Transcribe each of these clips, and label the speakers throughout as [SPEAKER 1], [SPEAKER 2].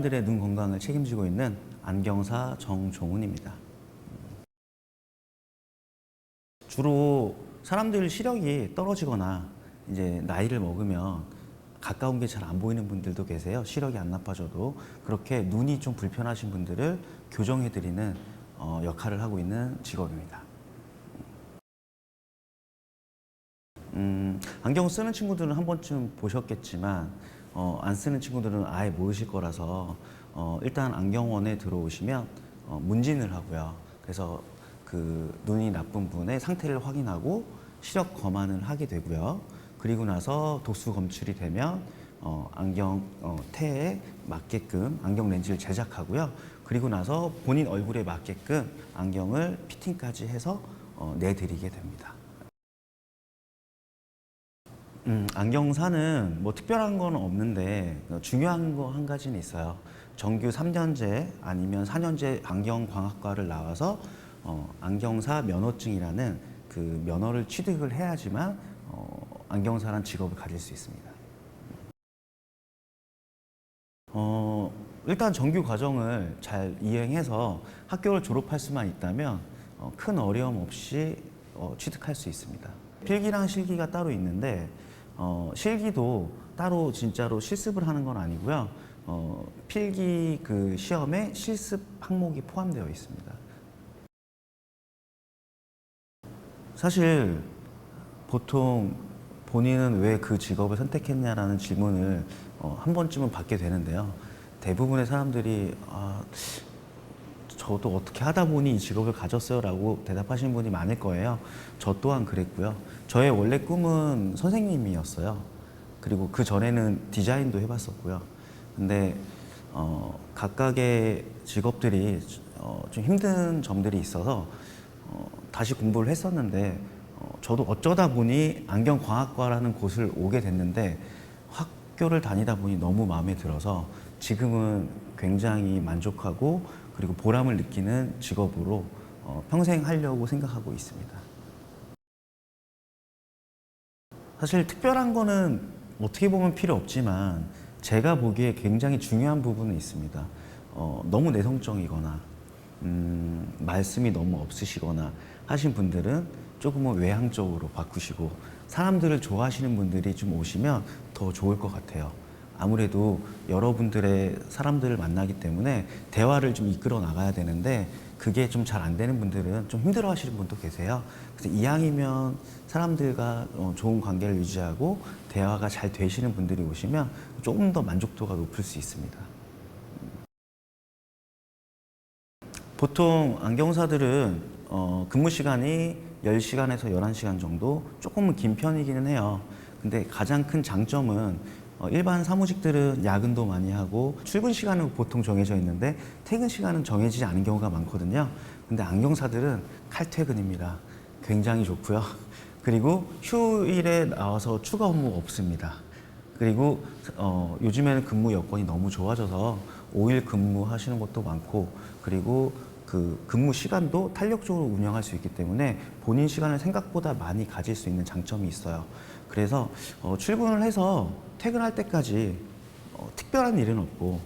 [SPEAKER 1] 아이들의 눈 건강을 책임지고 있는 안경사 정종훈입니다. 주로 사람들 시력이 떨어지거나 이제 나이를 먹으면 가까운 게 잘 안 보이는 분들도 계세요. 시력이 안 나빠져도. 그렇게 눈이 좀 불편하신 분들을 교정해드리는 역할을 하고 있는 직업입니다. 안경 쓰는 친구들은 한 번쯤 보셨겠지만 안 쓰는 친구들은 아예 모르실 거라서 일단 안경원에 들어오시면 문진을 하고요. 그래서 그 눈이 나쁜 분의 상태를 확인하고 시력 검안을 하게 되고요. 그리고 나서 도수 검출이 되면 안경 태에 맞게끔 안경 렌즈를 제작하고요. 그리고 나서 본인 얼굴에 맞게끔 안경을 피팅까지 해서 내드리게 됩니다. 안경사는 뭐 특별한 건 없는데 중요한 거 한 가지는 있어요. 정규 3년제 아니면 4년제 안경광학과를 나와서 안경사 면허증이라는 그 면허를 취득을 해야지만 안경사란 직업을 가질 수 있습니다. 일단 정규 과정을 잘 이행해서 학교를 졸업할 수만 있다면 큰 어려움 없이 취득할 수 있습니다. 필기랑 실기가 따로 있는데 실기도 따로 진짜로 실습을 하는 건 아니고요. 필기 그 시험에 실습 항목이 포함되어 있습니다. 사실 보통 본인은 왜 그 직업을 선택했냐라는 질문을 한 번쯤은 받게 되는데요. 대부분의 사람들이 저도 어떻게 하다 보니 이 직업을 가졌어요 라고 대답하시는 분이 많을 거예요. 저 또한 그랬고요. 저의 원래 꿈은 선생님이었어요. 그리고 그 전에는 디자인도 해봤었고요. 근데 각각의 직업들이 좀 힘든 점들이 있어서 다시 공부를 했었는데 저도 어쩌다 보니 안경광학과라는 곳을 오게 됐는데 학교를 다니다 보니 너무 마음에 들어서 지금은 굉장히 만족하고 그리고 보람을 느끼는 직업으로 평생 하려고 생각하고 있습니다. 사실 특별한 거는 어떻게 보면 필요 없지만 제가 보기에 굉장히 중요한 부분은 있습니다. 너무 내성적이거나 말씀이 너무 없으시거나 하신 분들은 조금은 외향적으로 바꾸시고 사람들을 좋아하시는 분들이 좀 오시면 더 좋을 것 같아요. 아무래도 여러분들의 사람들을 만나기 때문에 대화를 좀 이끌어 나가야 되는데 그게 좀 잘 안 되는 분들은 좀 힘들어 하시는 분도 계세요. 그래서 이왕이면 사람들과 좋은 관계를 유지하고 대화가 잘 되시는 분들이 오시면 조금 더 만족도가 높을 수 있습니다. 보통 안경사들은 근무 시간이 10시간에서 11시간 정도 조금은 긴 편이기는 해요. 근데 가장 큰 장점은 일반 사무직들은 야근도 많이 하고 출근 시간은 보통 정해져 있는데 퇴근 시간은 정해지지 않은 경우가 많거든요. 근데 안경사들은 칼퇴근입니다. 굉장히 좋고요. 그리고 휴일에 나와서 추가 업무 없습니다. 그리고 요즘에는 근무 여건이 너무 좋아져서 5일 근무하시는 것도 많고 그리고 그 근무 시간도 탄력적으로 운영할 수 있기 때문에 본인 시간을 생각보다 많이 가질 수 있는 장점이 있어요. 그래서 출근을 해서 퇴근할 때까지 특별한 일은 없고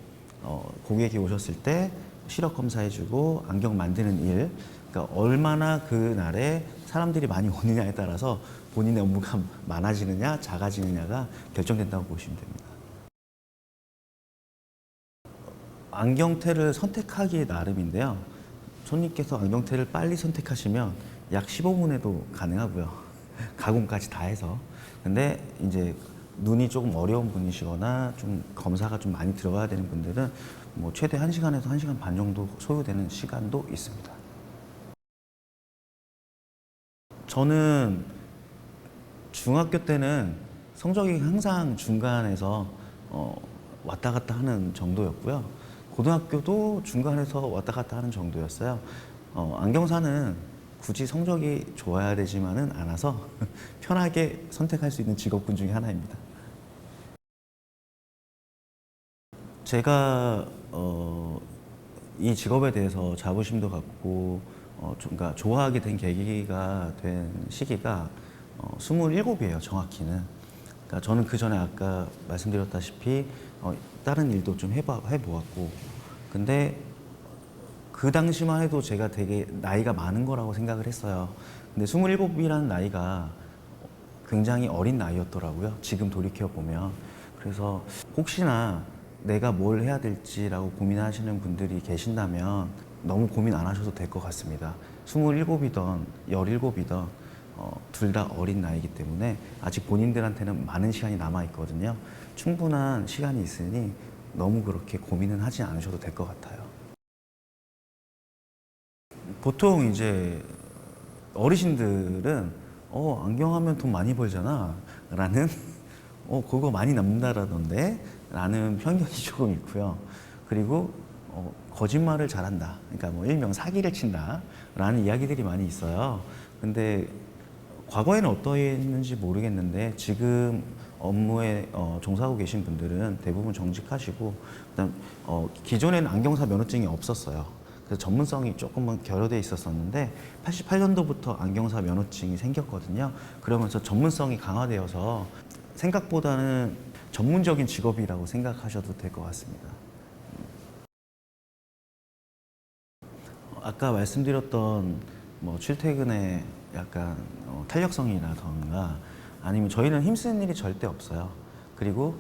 [SPEAKER 1] 고객이 오셨을 때 시력 검사해주고 안경 만드는 일, 그러니까 얼마나 그날에 사람들이 많이 오느냐에 따라서 본인의 업무가 많아지느냐 작아지느냐가 결정된다고 보시면 됩니다. 안경테를 선택하기 나름인데요. 손님께서 안경테를 빨리 선택하시면 약 15분에도 가능하고요. 가공까지 다 해서. 근데 이제 눈이 조금 어려운 분이시거나 좀 검사가 좀 많이 들어가야 되는 분들은 뭐 최대 1시간에서 1시간 반 정도 소요되는 시간도 있습니다. 저는 중학교 때는 성적이 항상 중간에서 왔다 갔다 하는 정도였고요. 고등학교도 중간에서 왔다 갔다 하는 정도였어요. 안경사는 굳이 성적이 좋아야 되지만은 않아서 편하게 선택할 수 있는 직업군 중에 하나입니다. 제가 이 직업에 대해서 자부심도 갖고 그러니까 좋아하게 된 계기가 된 시기가 27이에요, 정확히는. 그러니까 저는 그 전에 아까 말씀드렸다시피 다른 일도 좀 해보았고, 근데 그 당시만 해도 제가 되게 나이가 많은 거라고 생각을 했어요. 근데 27이라는 나이가 굉장히 어린 나이였더라고요. 지금 돌이켜 보면. 그래서 혹시나 내가 뭘 해야 될지라고 고민하시는 분들이 계신다면 너무 고민 안 하셔도 될 것 같습니다. 27이든 17이든 둘 다 어린 나이기 때문에 아직 본인들한테는 많은 시간이 남아 있거든요. 충분한 시간이 있으니 너무 그렇게 고민은 하지 않으셔도 될 것 같아요. 보통 이제 어르신들은 안경하면 돈 많이 벌잖아 라는 그거 많이 남는다라던데 라는 편견이 조금 있고요. 그리고 거짓말을 잘한다, 그러니까 뭐 일명 사기를 친다 라는 이야기들이 많이 있어요. 근데 과거에는 어떠했는지 모르겠는데 지금 업무에 종사하고 계신 분들은 대부분 정직하시고, 그다음 기존에는 안경사 면허증이 없었어요. 그래서 전문성이 조금은 결여돼 있었었는데 88년도부터 안경사 면허증이 생겼거든요. 그러면서 전문성이 강화되어서 생각보다는 전문적인 직업이라고 생각하셔도 될 것 같습니다. 아까 말씀드렸던 뭐 출퇴근에 약간 탄력성이라던가, 아니면 저희는 힘쓰는 일이 절대 없어요. 그리고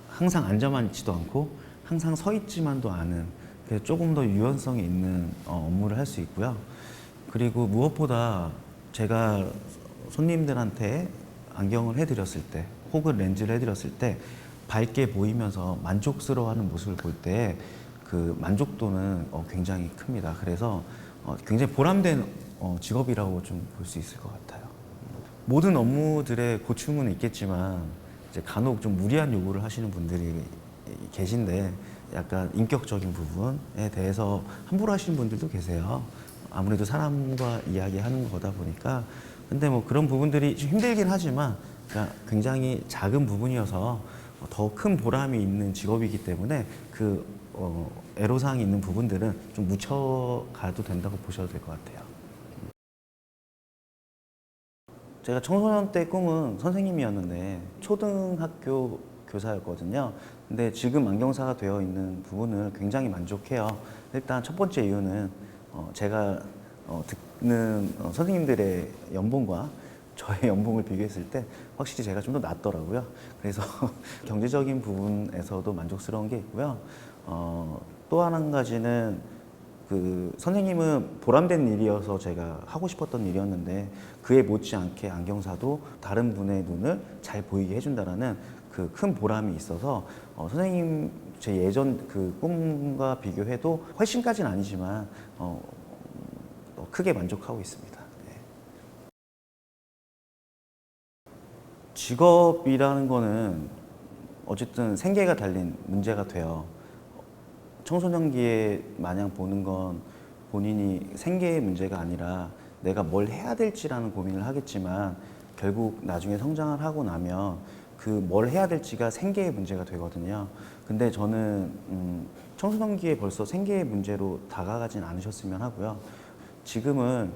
[SPEAKER 1] 항상 앉아만 있지도 않고 항상 서 있지만도 않은, 그래서 조금 더 유연성이 있는 업무를 할 수 있고요. 그리고 무엇보다 제가 손님들한테 안경을 해드렸을 때 혹은 렌즈를 해드렸을 때 밝게 보이면서 만족스러워하는 모습을 볼 때 그 만족도는 굉장히 큽니다. 그래서 굉장히 보람된 직업이라고 좀 볼 수 있을 것 같아요. 모든 업무들의 고충은 있겠지만 이제 간혹 좀 무리한 요구를 하시는 분들이 계신데, 약간 인격적인 부분에 대해서 함부로 하시는 분들도 계세요. 아무래도 사람과 이야기하는 거다 보니까. 근데 뭐 그런 부분들이 좀 힘들긴 하지만 그러니까 굉장히 작은 부분이어서 더 큰 보람이 있는 직업이기 때문에 그 애로사항이 있는 부분들은 좀 묻혀가도 된다고 보셔도 될 것 같아요. 제가 청소년 때 꿈은 선생님이었는데 초등학교 교사였거든요. 근데 지금 안경사가 되어 있는 부분을 굉장히 만족해요. 일단 첫 번째 이유는 제가 듣는 선생님들의 연봉과 저의 연봉을 비교했을 때 확실히 제가 좀 더 낫더라고요. 그래서 경제적인 부분에서도 만족스러운 게 있고요. 또 한 가지는 그 선생님은 보람된 일이어서 제가 하고 싶었던 일이었는데 그에 못지않게 안경사도 다른 분의 눈을 잘 보이게 해준다라는 그 큰 보람이 있어서 선생님 제 예전 그 꿈과 비교해도 훨씬까지는 아니지만 크게 만족하고 있습니다. 네. 직업이라는 거는 어쨌든 생계가 달린 문제가 돼요. 청소년기에 마냥 보는 건 본인이 생계의 문제가 아니라 내가 뭘 해야 될지라는 고민을 하겠지만 결국 나중에 성장을 하고 나면 그 뭘 해야 될지가 생계의 문제가 되거든요. 근데 저는 청소년기에 벌써 생계의 문제로 다가가진 않으셨으면 하고요. 지금은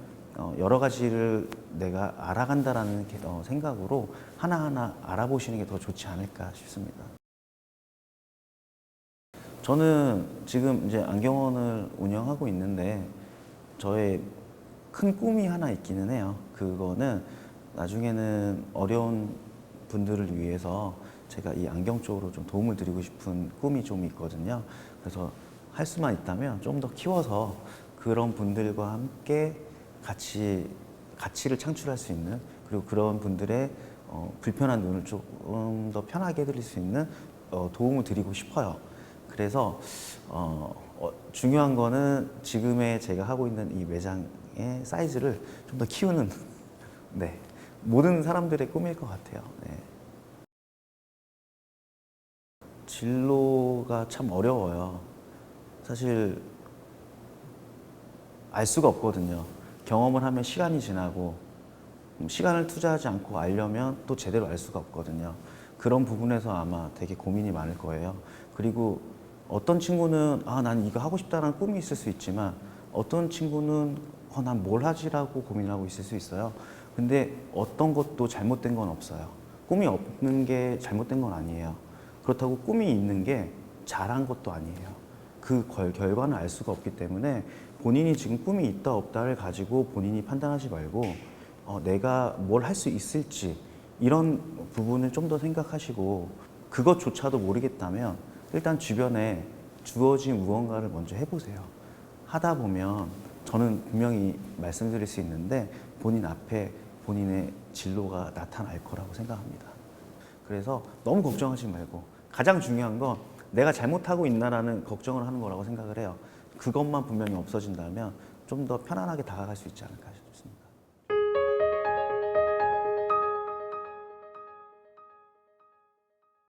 [SPEAKER 1] 여러 가지를 내가 알아간다라는 생각으로 하나하나 알아보시는 게 더 좋지 않을까 싶습니다. 저는 지금 이제 안경원을 운영하고 있는데 저의 큰 꿈이 하나 있기는 해요. 그거는 나중에는 어려운 분들을 위해서 제가 이 안경 쪽으로 좀 도움을 드리고 싶은 꿈이 좀 있거든요. 그래서 할 수만 있다면 좀 더 키워서 그런 분들과 함께 같이 가치를 창출할 수 있는, 그리고 그런 분들의 불편한 눈을 조금 더 편하게 해드릴 수 있는 도움을 드리고 싶어요. 그래서 중요한 거는 지금의 제가 하고 있는 이 매장의 사이즈를 좀 더 키우는 네, 모든 사람들의 꿈일 것 같아요. 네. 진로가 참 어려워요. 사실 알 수가 없거든요. 경험을 하면 시간이 지나고 시간을 투자하지 않고 알려면 또 제대로 알 수가 없거든요. 그런 부분에서 아마 되게 고민이 많을 거예요. 그리고 어떤 친구는 난 이거 하고 싶다는 꿈이 있을 수 있지만 어떤 친구는 난 뭘 하지라고 고민을 하고 있을 수 있어요. 근데 어떤 것도 잘못된 건 없어요. 꿈이 없는 게 잘못된 건 아니에요. 그렇다고 꿈이 있는 게 잘한 것도 아니에요. 그 결과는 알 수가 없기 때문에 본인이 지금 꿈이 있다 없다를 가지고 본인이 판단하지 말고 내가 뭘 할 수 있을지 이런 부분을 좀 더 생각하시고 그것조차도 모르겠다면 일단 주변에 주어진 무언가를 먼저 해보세요. 하다 보면 저는 분명히 말씀드릴 수 있는데 본인 앞에 본인의 진로가 나타날 거라고 생각합니다. 그래서 너무 걱정하지 말고 가장 중요한 건 내가 잘못하고 있나라는 걱정을 하는 거라고 생각을 해요. 그것만 분명히 없어진다면 좀 더 편안하게 다가갈 수 있지 않을까 싶습니다.